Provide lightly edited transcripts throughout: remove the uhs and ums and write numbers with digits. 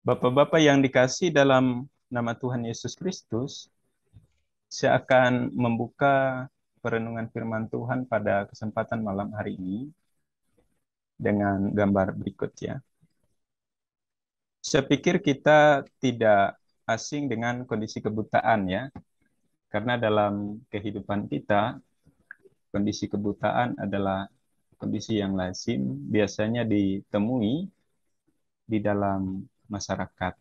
Bapak-bapak yang dikasih dalam nama Tuhan Yesus Kristus, saya akan membuka perenungan firman Tuhan pada kesempatan malam hari ini dengan gambar berikut ya. Saya pikir kita tidak asing dengan kondisi kebutaan ya, karena dalam kehidupan kita, kondisi kebutaan adalah kondisi yang lazim, biasanya ditemui di dalam masyarakat.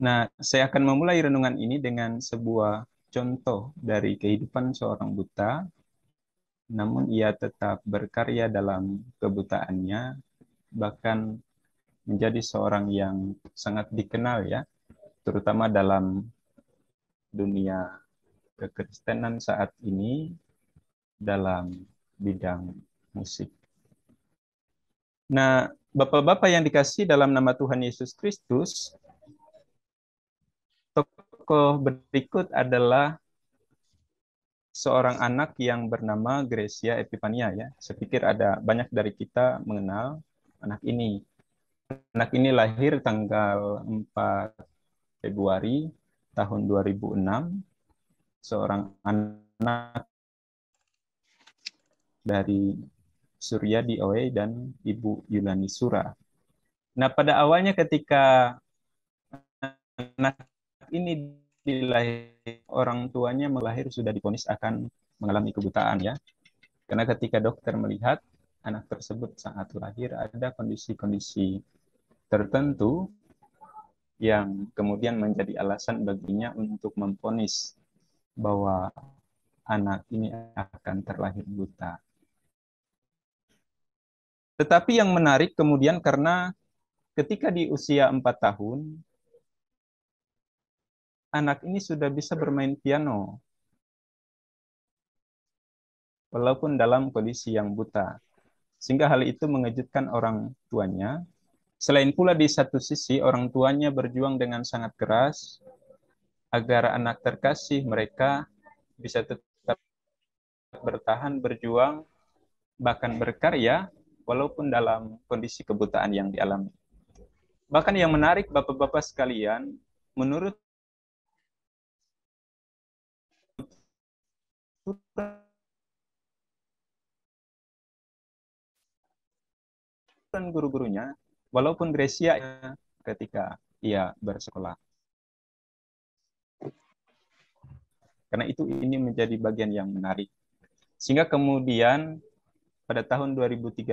Nah, saya akan memulai renungan ini dengan sebuah contoh dari kehidupan seorang buta, namun ia tetap berkarya dalam kebutaannya, bahkan menjadi seorang yang sangat dikenal ya, terutama dalam dunia kekristenan saat ini dalam bidang musik. Nah, Bapak-bapak yang dikasih dalam nama Tuhan Yesus Kristus, tokoh berikut adalah seorang anak yang bernama Gracia Epifania ya. Saya pikir ada banyak dari kita mengenal anak ini. Anak ini lahir tanggal 4 Februari tahun 2006, seorang anak dari Suryadi Oe dan Ibu Yulani Sura. Nah, pada awalnya ketika anak ini dilahir, orang tuanya melahir sudah divonis akan mengalami kebutaan ya. Karena ketika dokter melihat anak tersebut saat lahir ada kondisi-kondisi tertentu yang kemudian menjadi alasan baginya untuk memvonis bahwa anak ini akan terlahir buta. Tetapi yang menarik kemudian karena ketika di usia 4 tahun, anak ini sudah bisa bermain piano, walaupun dalam kondisi yang buta. Sehingga hal itu mengejutkan orang tuanya. Selain pula di satu sisi, orang tuanya berjuang dengan sangat keras agar anak terkasih mereka bisa tetap bertahan, berjuang, bahkan berkarya, walaupun dalam kondisi kebutaan yang dialami. Bahkan yang menarik, Bapak-bapak sekalian, menurut guru-gurunya, walaupun Gracia ketika ia bersekolah. Karena itu ini menjadi bagian yang menarik. Sehingga kemudian pada tahun 2013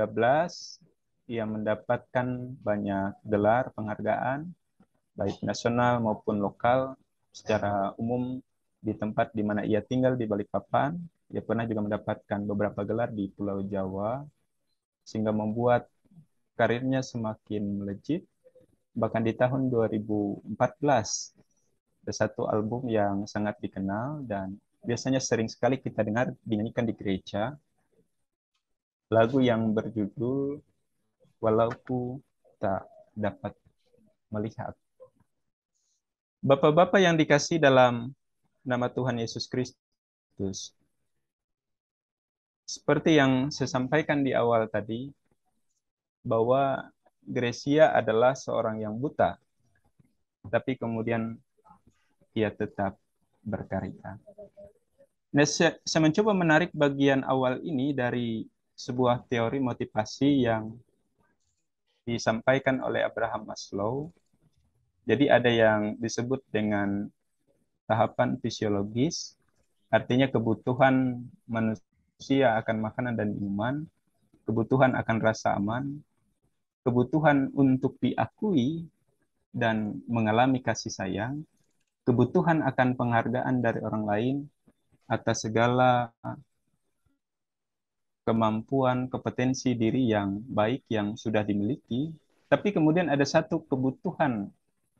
ia mendapatkan banyak gelar penghargaan baik nasional maupun lokal. Secara umum di tempat di mana ia tinggal di Balikpapan, ia pernah juga mendapatkan beberapa gelar di Pulau Jawa sehingga membuat karirnya semakin melejit. Bahkan di tahun 2014 ada satu album yang sangat dikenal dan biasanya sering sekali kita dengar dinyanyikan di gereja, lagu yang berjudul Walauku Tak Dapat Melihat. Bapak-bapak yang dikasih dalam nama Tuhan Yesus Kristus, seperti yang saya sampaikan di awal tadi, bahwa Gracia adalah seorang yang buta, tapi kemudian ia tetap berkarya. Nah, saya mencoba menarik bagian awal ini dari sebuah teori motivasi yang disampaikan oleh Abraham Maslow. Jadi ada yang disebut dengan tahapan fisiologis, artinya kebutuhan manusia akan makanan dan minuman, kebutuhan akan rasa aman, kebutuhan untuk diakui dan mengalami kasih sayang, kebutuhan akan penghargaan dari orang lain atas segala kemampuan, kompetensi diri yang baik yang sudah dimiliki, tapi kemudian ada satu kebutuhan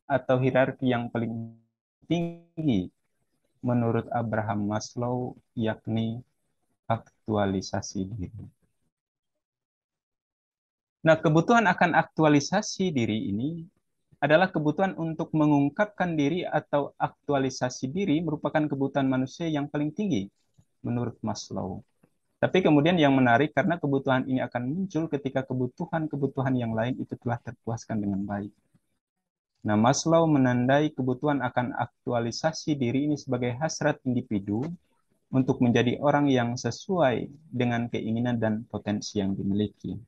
atau hierarki yang paling tinggi menurut Abraham Maslow, yakni aktualisasi diri. Nah, kebutuhan akan aktualisasi diri ini adalah kebutuhan untuk mengungkapkan diri atau aktualisasi diri merupakan kebutuhan manusia yang paling tinggi menurut Maslow. Tapi kemudian yang menarik karena kebutuhan ini akan muncul ketika kebutuhan-kebutuhan yang lain itu telah terpuaskan dengan baik. Nah, Maslow menandai kebutuhan akan aktualisasi diri ini sebagai hasrat individu untuk menjadi orang yang sesuai dengan keinginan dan potensi yang dimiliki.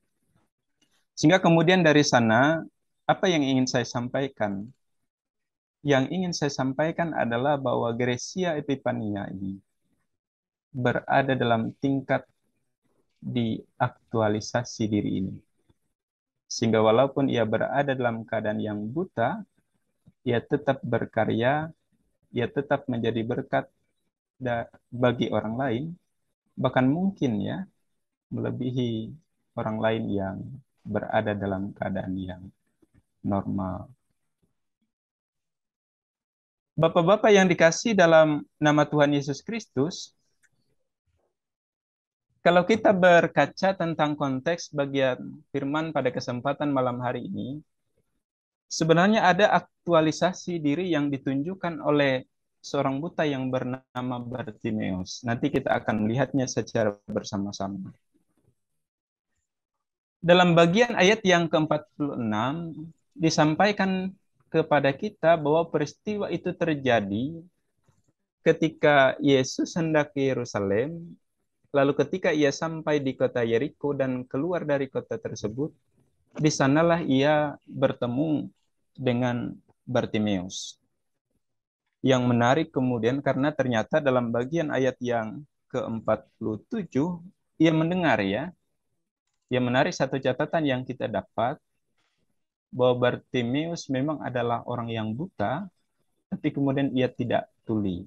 Sehingga kemudian dari sana, apa yang ingin saya sampaikan? Yang ingin saya sampaikan adalah bahwa Gracia Epifania ini berada dalam tingkat di aktualisasi diri ini. Sehingga walaupun ia berada dalam keadaan yang buta, ia tetap berkarya, ia tetap menjadi berkat bagi orang lain, bahkan mungkin ya melebihi orang lain yang berada dalam keadaan yang normal. Bapak-bapak yang dikasih dalam nama Tuhan Yesus Kristus, kalau kita berkaca tentang konteks bagian firman pada kesempatan malam hari ini, sebenarnya ada aktualisasi diri yang ditunjukkan oleh seorang buta yang bernama Bartimeus. Nanti kita akan melihatnya secara bersama-sama. Dalam bagian ayat yang ke-46 disampaikan kepada kita bahwa peristiwa itu terjadi ketika Yesus hendak ke Yerusalem, lalu ketika ia sampai di kota Yeriko dan keluar dari kota tersebut, di sanalah ia bertemu dengan Bartimeus. Yang menarik kemudian karena ternyata dalam bagian ayat yang ke-47 ia mendengar ya. Yang menarik satu catatan yang kita dapat bahwa Bartimeus memang adalah orang yang buta, tapi kemudian ia tidak tuli.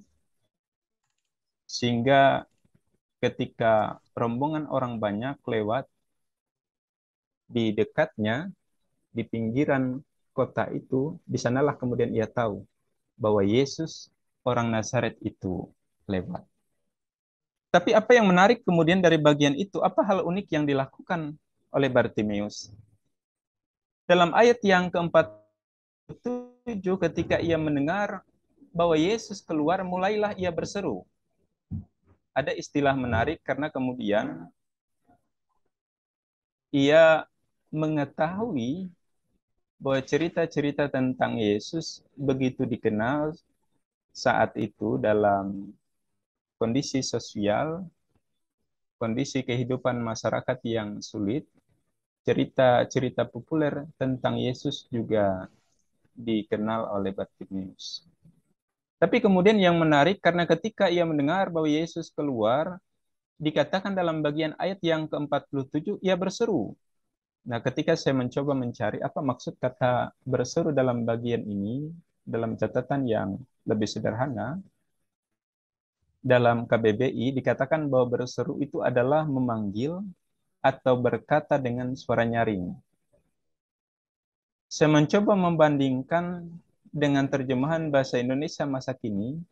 Sehingga ketika rombongan orang banyak lewat di dekatnya, di pinggiran kota itu, di sanalah kemudian ia tahu bahwa Yesus orang Nazaret itu lewat. Tapi apa yang menarik kemudian dari bagian itu, apa hal unik yang dilakukan oleh Bartimeus? Dalam ayat yang ke-47 ketika ia mendengar bahwa Yesus keluar, mulailah ia berseru. Ada istilah menarik karena kemudian ia mengetahui bahwa cerita-cerita tentang Yesus begitu dikenal saat itu dalam kondisi sosial, kondisi kehidupan masyarakat yang sulit. Cerita-cerita populer tentang Yesus juga dikenal oleh Bartimeus. Tapi kemudian yang menarik karena ketika ia mendengar bahwa Yesus keluar, dikatakan dalam bagian ayat yang ke-47, ia berseru. Nah, ketika saya mencoba mencari apa maksud kata berseru dalam bagian ini, dalam catatan yang lebih sederhana, dalam KBBI dikatakan bahwa berseru itu adalah memanggil atau berkata dengan suara nyaring. Saya mencoba membandingkan dengan terjemahan bahasa Indonesia masa kini.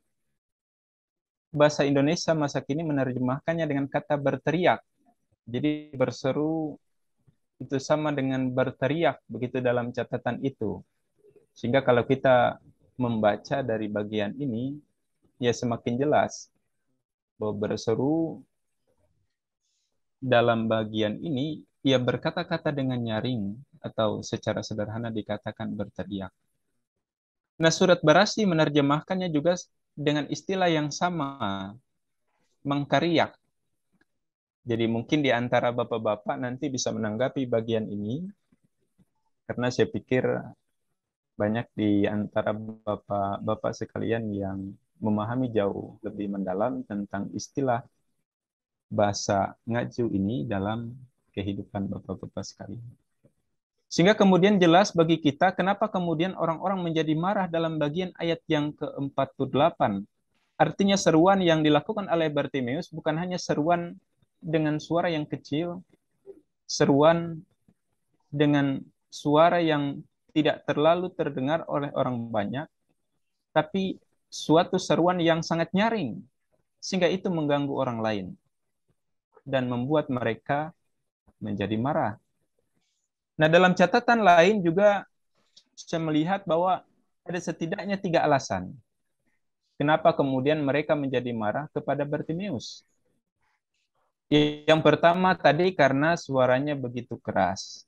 Bahasa Indonesia masa kini menerjemahkannya dengan kata berteriak. Jadi berseru itu sama dengan berteriak, begitu dalam catatan itu. Sehingga kalau kita membaca dari bagian ini, ya semakin jelas bahwa berseru dalam bagian ini, ia berkata-kata dengan nyaring atau secara sederhana dikatakan berteriak. Nah, surat Barasi menerjemahkannya juga dengan istilah yang sama, mengkariak. Jadi mungkin di antara bapak-bapak nanti bisa menanggapi bagian ini, karena saya pikir banyak di antara bapak-bapak sekalian yang memahami jauh lebih mendalam tentang istilah bahasa ngaju ini dalam kehidupan bapak-bapak sekalian. Sehingga kemudian jelas bagi kita kenapa kemudian orang-orang menjadi marah dalam bagian ayat yang ke-48. Artinya seruan yang dilakukan oleh Bartimeus bukan hanya seruan dengan suara yang kecil, seruan dengan suara yang tidak terlalu terdengar oleh orang banyak, tapi suatu seruan yang sangat nyaring, sehingga itu mengganggu orang lain dan membuat mereka menjadi marah. Nah, dalam catatan lain juga saya melihat bahwa ada setidaknya 3 alasan kenapa kemudian mereka menjadi marah kepada Bartimeus. Yang pertama tadi karena suaranya begitu keras.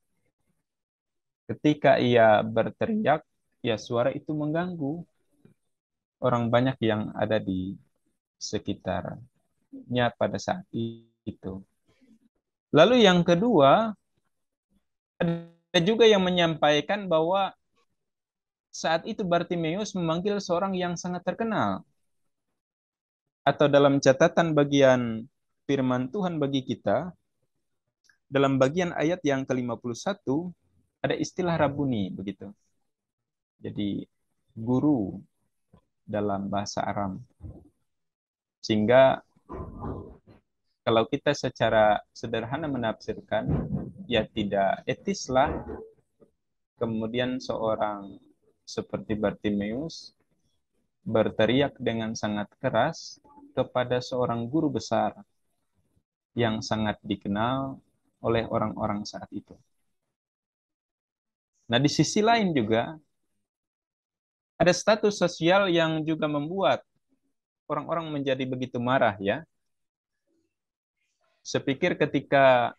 Ketika ia berteriak, ya suara itu mengganggu orang banyak yang ada di sekitarnya pada saat itu. Lalu yang kedua, ada juga yang menyampaikan bahwa saat itu Bartimeus memanggil seorang yang sangat terkenal. Atau dalam catatan bagian firman Tuhan bagi kita, dalam bagian ayat yang ke-51, ada istilah Rabuni, begitu. Jadi, guru dalam bahasa Aram. Sehingga kalau kita secara sederhana menafsirkan, ya tidak etislah kemudian seorang seperti Bartimeus berteriak dengan sangat keras kepada seorang guru besar yang sangat dikenal oleh orang-orang saat itu. Nah, di sisi lain juga ada status sosial yang juga membuat orang-orang menjadi begitu marah ya. Sepikir ketika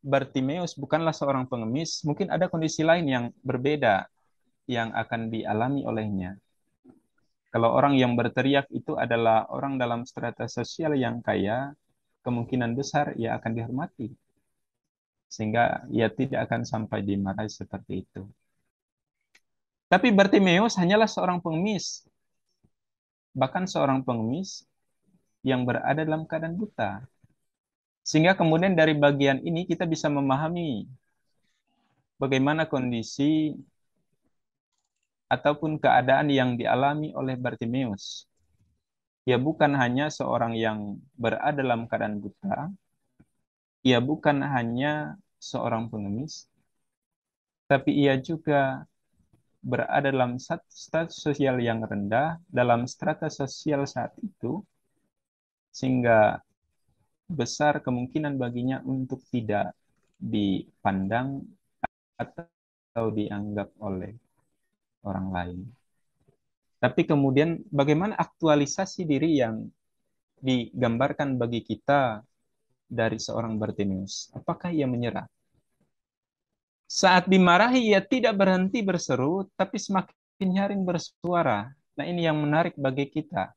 Bartimeus bukanlah seorang pengemis, mungkin ada kondisi lain yang berbeda yang akan dialami olehnya. Kalau orang yang berteriak itu adalah orang dalam strata sosial yang kaya, kemungkinan besar ia akan dihormati. Sehingga ia tidak akan sampai dimarahi seperti itu. Tapi Bartimeus hanyalah seorang pengemis. Bahkan seorang pengemis yang berada dalam keadaan buta. Sehingga kemudian dari bagian ini kita bisa memahami bagaimana kondisi ataupun keadaan yang dialami oleh Bartimeus. Ia bukan hanya seorang yang berada dalam keadaan buta, ia bukan hanya seorang pengemis, tapi ia juga berada dalam status sosial yang rendah, dalam strata sosial saat itu, sehingga besar kemungkinan baginya untuk tidak dipandang atau dianggap oleh orang lain. Tapi kemudian bagaimana aktualisasi diri yang digambarkan bagi kita dari seorang Bartimeus? Apakah ia menyerah? Saat dimarahi ia tidak berhenti berseru, tapi semakin nyaring bersuara. Nah, ini yang menarik bagi kita.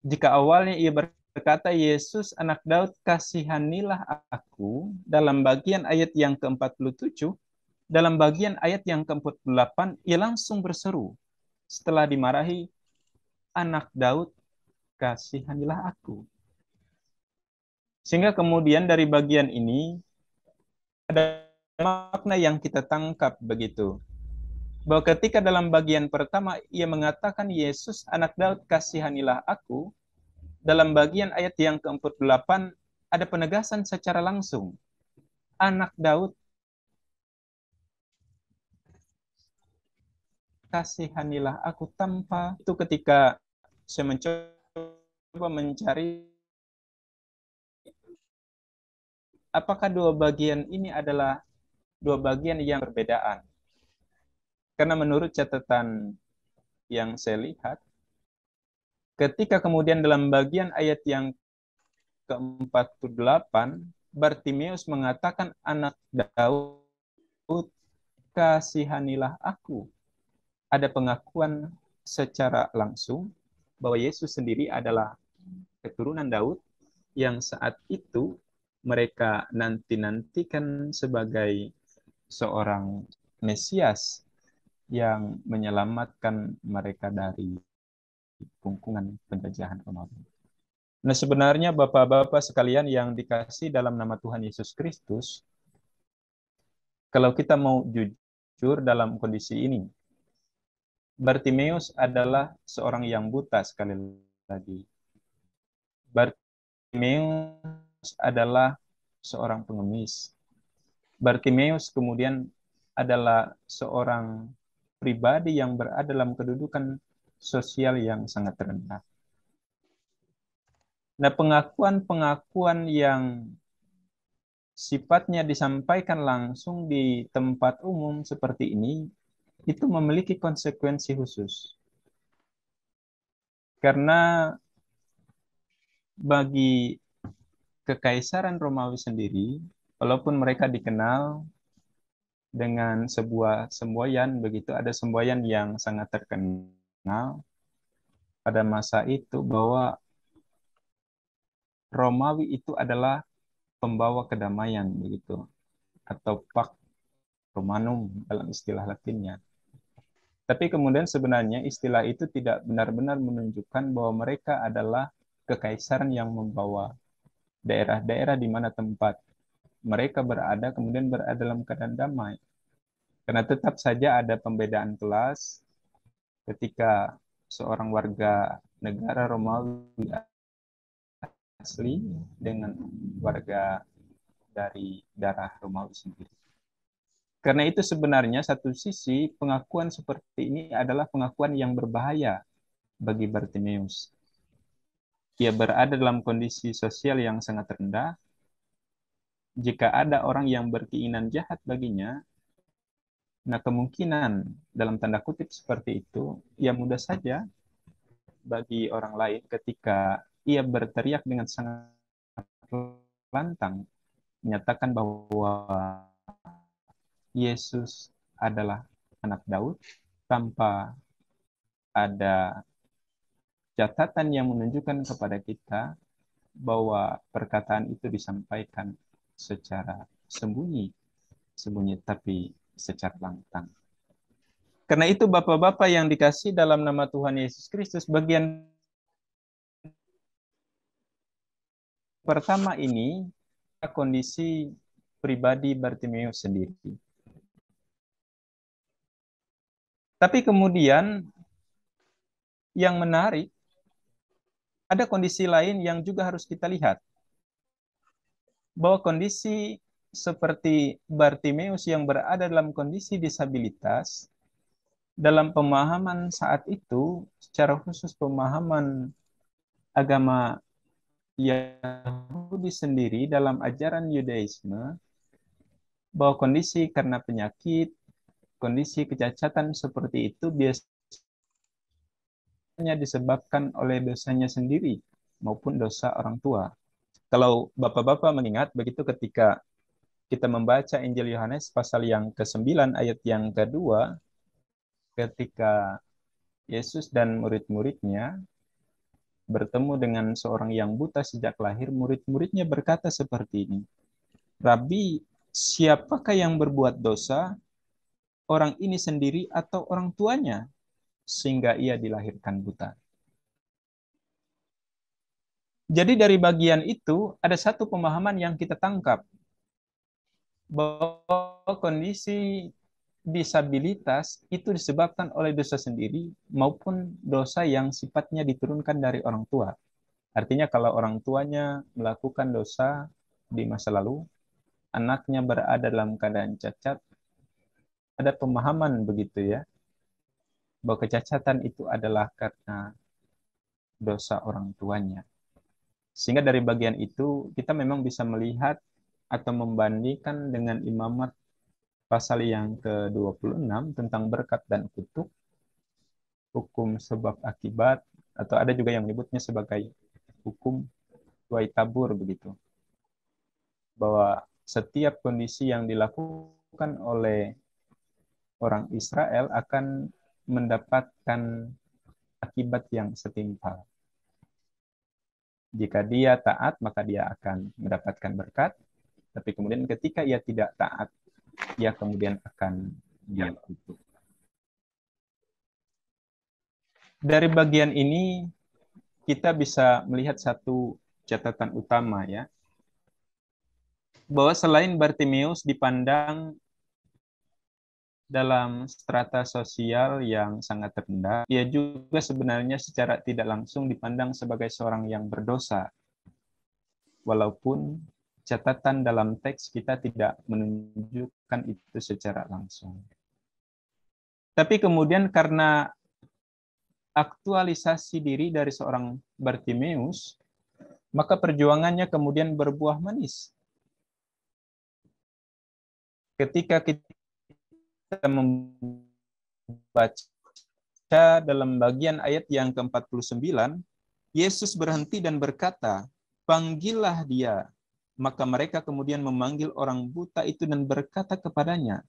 Jika awalnya ia berkata, Yesus anak Daud kasihanilah aku, dalam bagian ayat yang ke-47, dalam bagian ayat yang ke-48, ia langsung berseru. Setelah dimarahi, anak Daud kasihanilah aku. Sehingga kemudian dari bagian ini, ada makna yang kita tangkap begitu. Bahwa ketika dalam bagian pertama, ia mengatakan, Yesus anak Daud kasihanilah aku, dalam bagian ayat yang ke-48 ada penegasan secara langsung. Anak Daud, kasihanilah aku, tanpa itu ketika saya mencoba mencari apakah dua bagian ini adalah dua bagian yang berbedaan. Karena menurut catatan yang saya lihat, ketika kemudian dalam bagian ayat yang ke-48, Bartimeus mengatakan, anak Daud, kasihanilah aku. Ada pengakuan secara langsung bahwa Yesus sendiri adalah keturunan Daud yang saat itu mereka nanti-nantikan sebagai seorang Mesias yang menyelamatkan mereka dari kungkungan penjajahan Romawi. Nah, sebenarnya Bapak-Bapak sekalian yang dikasih dalam nama Tuhan Yesus Kristus, kalau kita mau jujur dalam kondisi ini, Bartimeus adalah seorang yang buta sekali lagi. Bartimeus adalah seorang pengemis. Bartimeus kemudian adalah seorang pribadi yang berada dalam kedudukan sosial yang sangat rendah. Nah, pengakuan-pengakuan yang sifatnya disampaikan langsung di tempat umum seperti ini, itu memiliki konsekuensi khusus. Karena bagi Kekaisaran Romawi sendiri, walaupun mereka dikenal dengan sebuah semboyan begitu. Ada semboyan yang sangat terkenal pada masa itu bahwa Romawi itu adalah pembawa kedamaian begitu, atau Pax Romanum dalam istilah Latinnya. Tapi kemudian sebenarnya istilah itu tidak benar-benar menunjukkan bahwa mereka adalah kekaisaran yang membawa daerah-daerah di mana tempat mereka berada kemudian berada dalam keadaan damai. Karena tetap saja ada pembedaan kelas ketika seorang warga negara Romawi asli dengan warga dari darah Romawi sendiri. Karena itu sebenarnya satu sisi pengakuan seperti ini adalah pengakuan yang berbahaya bagi Bartimeus. Ia berada dalam kondisi sosial yang sangat rendah. Jika ada orang yang berkeinginan jahat baginya, nah kemungkinan dalam tanda kutip seperti itu, ya mudah saja bagi orang lain ketika ia berteriak dengan sangat lantang, menyatakan bahwa Yesus adalah anak Daud tanpa ada catatan yang menunjukkan kepada kita bahwa perkataan itu disampaikan secara sembunyi, sembunyi tapi secara lantang. Karena itu Bapak-bapak yang dikasih dalam nama Tuhan Yesus Kristus, bagian pertama ini kondisi pribadi Bartimeus sendiri. Tapi kemudian yang menarik, ada kondisi lain yang juga harus kita lihat. Bahwa kondisi seperti Bartimeus yang berada dalam kondisi disabilitas, dalam pemahaman saat itu, secara khusus pemahaman agama Yahudi sendiri dalam ajaran Yudaisme, bahwa kondisi karena penyakit, kondisi kecacatan seperti itu biasanya disebabkan oleh dosanya sendiri maupun dosa orang tua. Kalau Bapak-bapak mengingat begitu ketika kita membaca Injil Yohanes pasal yang ke-9 ayat yang kedua, ketika Yesus dan murid-muridnya bertemu dengan seorang yang buta sejak lahir, murid-muridnya berkata seperti ini, Rabi, siapakah yang berbuat dosa, orang ini sendiri atau orang tuanya, sehingga ia dilahirkan buta? Jadi dari bagian itu ada satu pemahaman yang kita tangkap, bahwa kondisi disabilitas itu disebabkan oleh dosa sendiri maupun dosa yang sifatnya diturunkan dari orang tua. Artinya kalau orang tuanya melakukan dosa di masa lalu, anaknya berada dalam keadaan cacat, ada pemahaman begitu ya, bahwa kecacatan itu adalah karena dosa orang tuanya. Sehingga dari bagian itu kita memang bisa melihat atau membandingkan dengan Imamat pasal yang ke-26 tentang berkat dan kutuk, hukum sebab akibat, atau ada juga yang menyebutnya sebagai hukum tuai tabur begitu. Bahwa setiap kondisi yang dilakukan oleh orang Israel akan mendapatkan akibat yang setimpal. Jika dia taat, maka dia akan mendapatkan berkat. Tapi kemudian ketika ia tidak taat, ia kemudian akan dikutuk. Dari bagian ini, kita bisa melihat satu catatan utama ya, bahwa selain Bartimeus dipandang dalam strata sosial yang sangat rendah, ia juga sebenarnya secara tidak langsung dipandang sebagai seorang yang berdosa. Walaupun catatan dalam teks kita tidak menunjukkan itu secara langsung. Tapi kemudian karena aktualisasi diri dari seorang Bartimeus, maka perjuangannya kemudian berbuah manis. Ketika kita membaca dalam bagian ayat yang ke-49, Yesus berhenti dan berkata, "Panggillah dia." Maka mereka kemudian memanggil orang buta itu dan berkata kepadanya,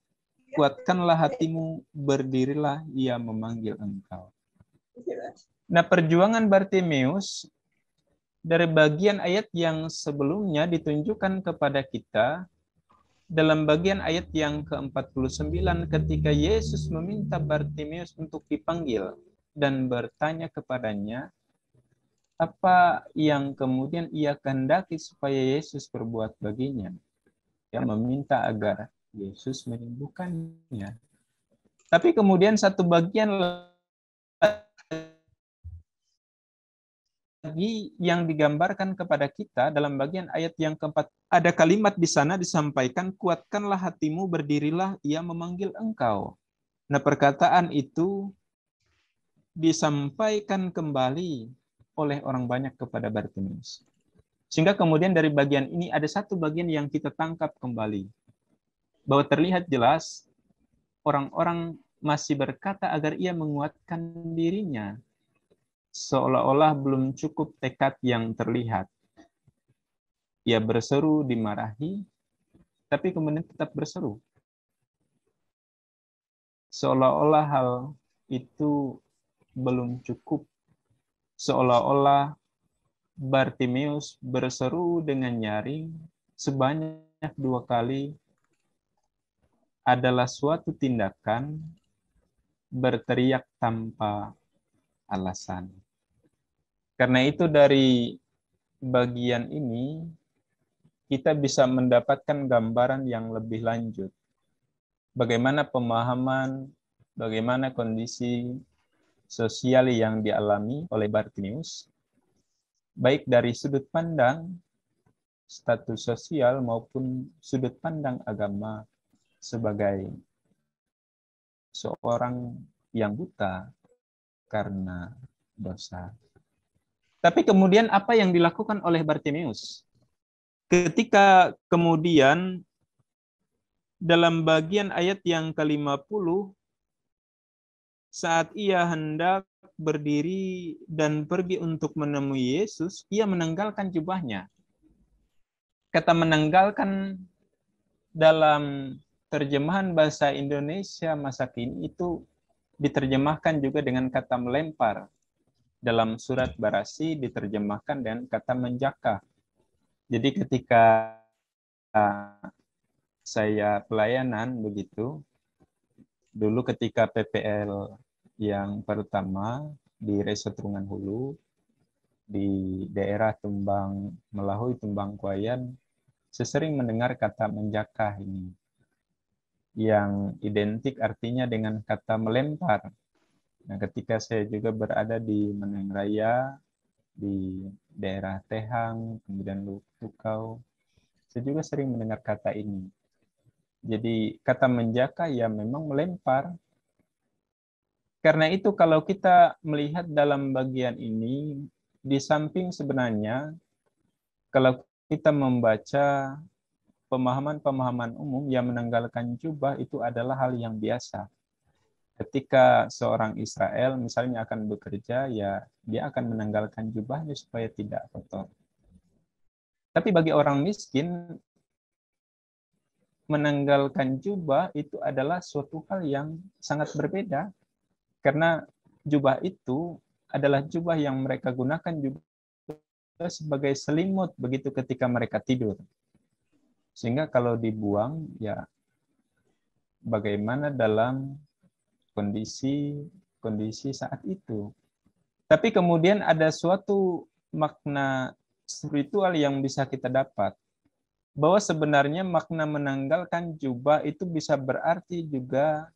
kuatkanlah hatimu, berdirilah, ia memanggil engkau. Nah, perjuangan Bartimeus dari bagian ayat yang sebelumnya ditunjukkan kepada kita dalam bagian ayat yang ke-49 ketika Yesus meminta Bartimeus untuk dipanggil dan bertanya kepadanya apa yang kemudian ia kehendaki supaya Yesus berbuat baginya. Dia meminta agar Yesus menyembuhkannya. Tapi kemudian satu bagian lagi yang digambarkan kepada kita dalam bagian ayat yang keempat. Ada kalimat di sana disampaikan, kuatkanlah hatimu, berdirilah, ia memanggil engkau. Nah, perkataan itu disampaikan kembali oleh orang banyak kepada Bartimeus. Sehingga kemudian dari bagian ini ada satu bagian yang kita tangkap kembali. Bahwa terlihat jelas orang-orang masih berkata agar ia menguatkan dirinya. Seolah-olah belum cukup tekad yang terlihat. Ia berseru, dimarahi, tapi kemudian tetap berseru. Seolah-olah hal itu belum cukup. Seolah-olah Bartimeus berseru dengan nyaring sebanyak 2 kali adalah suatu tindakan berteriak tanpa alasan. Karena itu dari bagian ini kita bisa mendapatkan gambaran yang lebih lanjut. Bagaimana pemahaman, bagaimana kondisi sosial yang dialami oleh Bartimeus, baik dari sudut pandang status sosial maupun sudut pandang agama sebagai seorang yang buta karena dosa. Tapi kemudian apa yang dilakukan oleh Bartimeus? Ketika kemudian dalam bagian ayat yang ke-50, saat ia hendak berdiri dan pergi untuk menemui Yesus, ia menanggalkan jubahnya. Kata menanggalkan dalam terjemahan bahasa Indonesia masa kini itu diterjemahkan juga dengan kata melempar. Dalam surat Barasi diterjemahkan dengan kata menjaka. Jadi ketika saya pelayanan begitu, dulu ketika PPL yang pertama di Resort Rungan Hulu, di daerah Tumbang Melahui, Tumbang Kuayan, saya sering mendengar kata menjaka ini, yang identik artinya dengan kata melempar. Nah, ketika saya juga berada di Meneng Raya, di daerah Tehang, kemudian Lukau, saya juga sering mendengar kata ini. Jadi kata menjaka ya memang melempar. Karena itu kalau kita melihat dalam bagian ini, di samping sebenarnya kalau kita membaca pemahaman-pemahaman umum yang menanggalkan jubah itu adalah hal yang biasa. Ketika seorang Israel misalnya akan bekerja, ya dia akan menanggalkan jubahnya supaya tidak kotor. Tapi bagi orang miskin, menanggalkan jubah itu adalah suatu hal yang sangat berbeda. Karena jubah itu adalah jubah yang mereka gunakan juga sebagai selimut begitu ketika mereka tidur. Sehingga kalau dibuang, ya bagaimana dalam kondisi saat itu. Tapi kemudian ada suatu makna spiritual yang bisa kita dapat. Bahwa sebenarnya makna menanggalkan jubah itu bisa berarti juga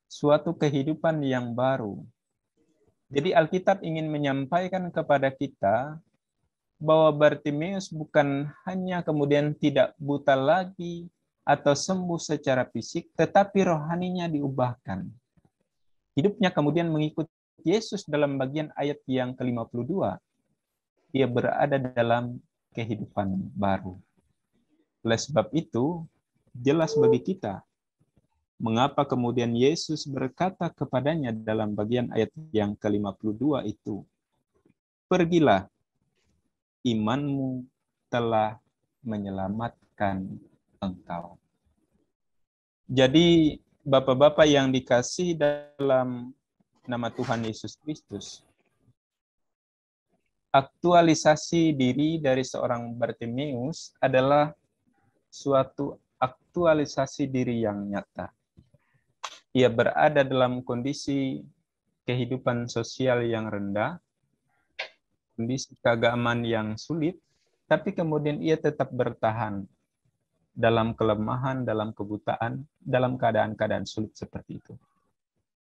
suatu kehidupan yang baru. Jadi Alkitab ingin menyampaikan kepada kita bahwa Bartimeus bukan hanya kemudian tidak buta lagi atau sembuh secara fisik, tetapi rohaninya diubahkan. Hidupnya kemudian mengikut Yesus dalam bagian ayat yang ke-52. Dia berada dalam kehidupan baru. Oleh sebab itu, jelas bagi kita mengapa kemudian Yesus berkata kepadanya dalam bagian ayat yang ke-52 itu, pergilah, imanmu telah menyelamatkan engkau. Jadi Bapak-bapak yang dikasih dalam nama Tuhan Yesus Kristus, aktualisasi diri dari seorang Bartimeus adalah suatu aktualisasi diri yang nyata. Ia berada dalam kondisi kehidupan sosial yang rendah, kondisi keagamaan yang sulit, tapi kemudian ia tetap bertahan dalam kelemahan, dalam kebutaan, dalam keadaan-keadaan sulit seperti itu.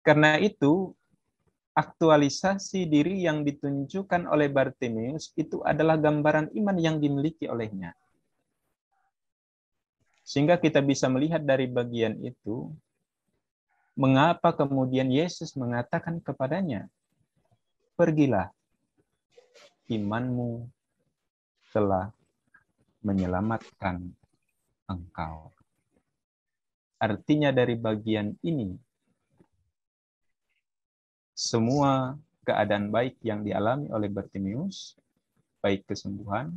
Karena itu, aktualisasi diri yang ditunjukkan oleh Bartimeus itu adalah gambaran iman yang dimiliki olehnya. Sehingga kita bisa melihat dari bagian itu, mengapa kemudian Yesus mengatakan kepadanya, pergilah, imanmu telah menyelamatkan engkau. Artinya dari bagian ini, semua keadaan baik yang dialami oleh Bartimeus, baik kesembuhan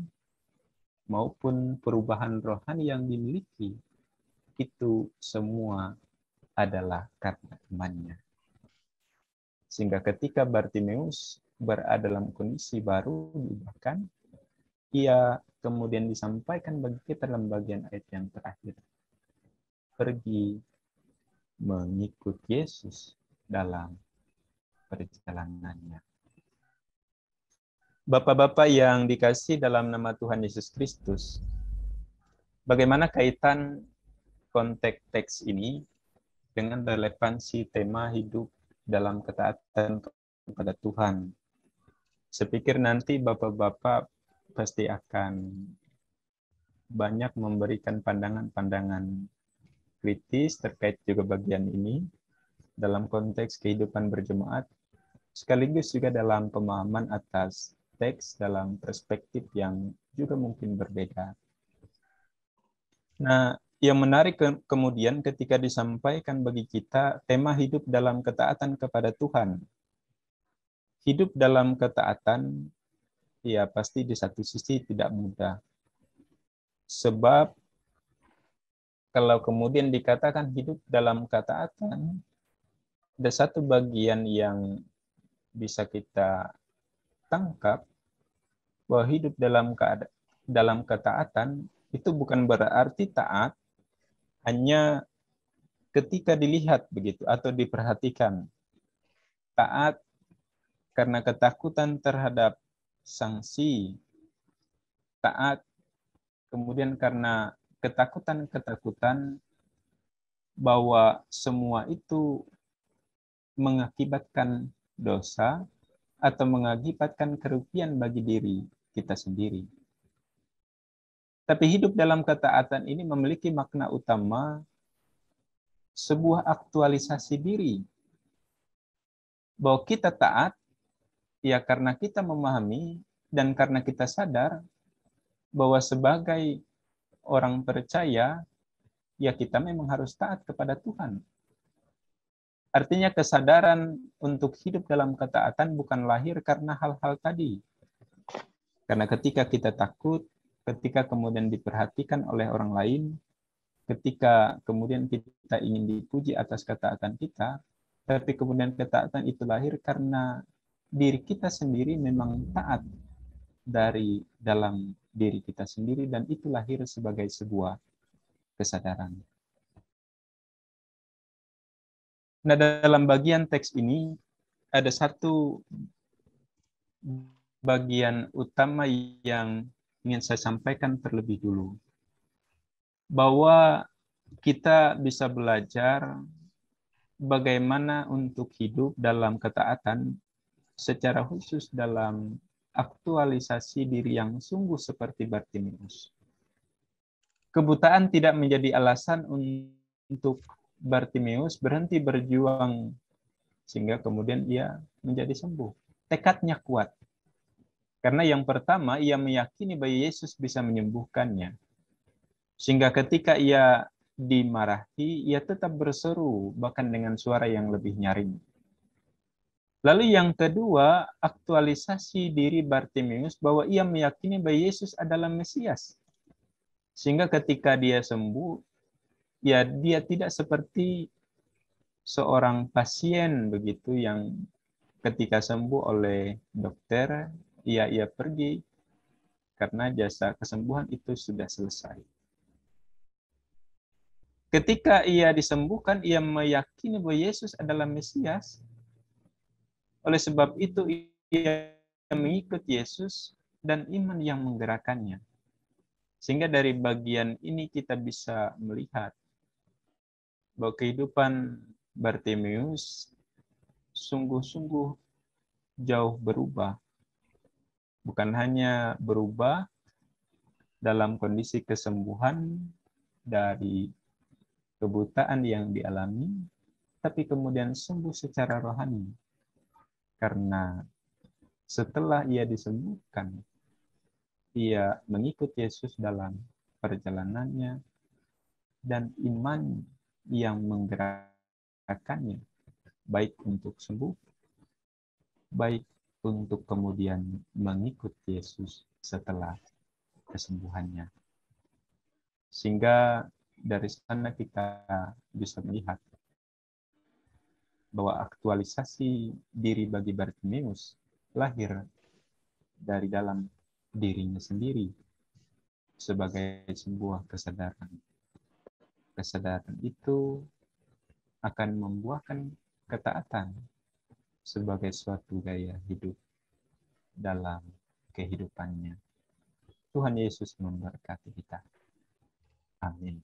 maupun perubahan rohani yang dimiliki, itu semua adalah karena imannya. Sehingga ketika Bartimeus berada dalam kondisi baru, bahkan ia kemudian disampaikan bagi kita dalam bagian ayat yang terakhir. Pergi mengikut Yesus dalam perjalanannya. Bapak-bapak yang dikasih dalam nama Tuhan Yesus Kristus, bagaimana kaitan konteks teks ini dengan relevansi tema hidup dalam ketaatan kepada Tuhan? Sepikir nanti bapak-bapak pasti akan banyak memberikan pandangan-pandangan kritis terkait juga bagian ini dalam konteks kehidupan berjemaat, sekaligus juga dalam pemahaman atas teks dalam perspektif yang juga mungkin berbeda. Nah, yang menarik kemudian ketika disampaikan bagi kita tema hidup dalam ketaatan kepada Tuhan. Hidup dalam ketaatan, ya pasti di satu sisi tidak mudah. Sebab kalau kemudian dikatakan hidup dalam ketaatan, ada satu bagian yang bisa kita tangkap, bahwa hidup dalam ketaatan itu bukan berarti taat hanya ketika dilihat begitu atau diperhatikan. Taat karena ketakutan terhadap sanksi, taat kemudian karena ketakutan-ketakutan bahwa semua itu mengakibatkan dosa atau mengakibatkan kerugian bagi diri kita sendiri. Tapi hidup dalam ketaatan ini memiliki makna utama sebuah aktualisasi diri. Bahwa kita taat, ya karena kita memahami dan karena kita sadar bahwa sebagai orang percaya, ya kita memang harus taat kepada Tuhan. Artinya kesadaran untuk hidup dalam ketaatan bukan lahir karena hal-hal tadi. Karena ketika kita takut, ketika kemudian diperhatikan oleh orang lain, ketika kemudian kita ingin dipuji atas ketaatan kita, tapi kemudian ketaatan itu lahir karena diri kita sendiri memang taat dari dalam diri kita sendiri, dan itu lahir sebagai sebuah kesadaran. Nah, dalam bagian teks ini ada satu bagian utama yang ingin saya sampaikan terlebih dulu. Bahwa kita bisa belajar bagaimana untuk hidup dalam ketaatan secara khusus dalam aktualisasi diri yang sungguh seperti Bartimeus. Kebutaan tidak menjadi alasan untuk Bartimeus berhenti berjuang sehingga kemudian ia menjadi sembuh. Tekadnya kuat. Karena yang pertama, ia meyakini bahwa Yesus bisa menyembuhkannya. Sehingga ketika ia dimarahi, ia tetap berseru, bahkan dengan suara yang lebih nyaring. Lalu yang kedua, aktualisasi diri Bartimeus bahwa ia meyakini bahwa Yesus adalah Mesias. Sehingga ketika dia sembuh, ya dia tidak seperti seorang pasien begitu yang ketika sembuh oleh dokter, ia pergi karena jasa kesembuhan itu sudah selesai. Ketika ia disembuhkan, ia meyakini bahwa Yesus adalah Mesias. Oleh sebab itu, ia mengikut Yesus dan iman yang menggerakkannya. Sehingga dari bagian ini kita bisa melihat bahwa kehidupan Bartimeus sungguh-sungguh jauh berubah. Bukan hanya berubah dalam kondisi kesembuhan dari kebutaan yang dialami, tapi kemudian sembuh secara rohani. Karena setelah ia disembuhkan, ia mengikut Yesus dalam perjalanannya dan iman yang menggerakkannya, baik untuk sembuh, baik untuk kemudian mengikut Yesus setelah kesembuhannya. Sehingga dari sana kita bisa melihat bahwa aktualisasi diri bagi Bartimeus lahir dari dalam dirinya sendiri sebagai sebuah kesadaran. Kesadaran itu akan membuahkan ketaatan sebagai suatu gaya hidup dalam kehidupannya. Tuhan Yesus memberkati kita. Amin.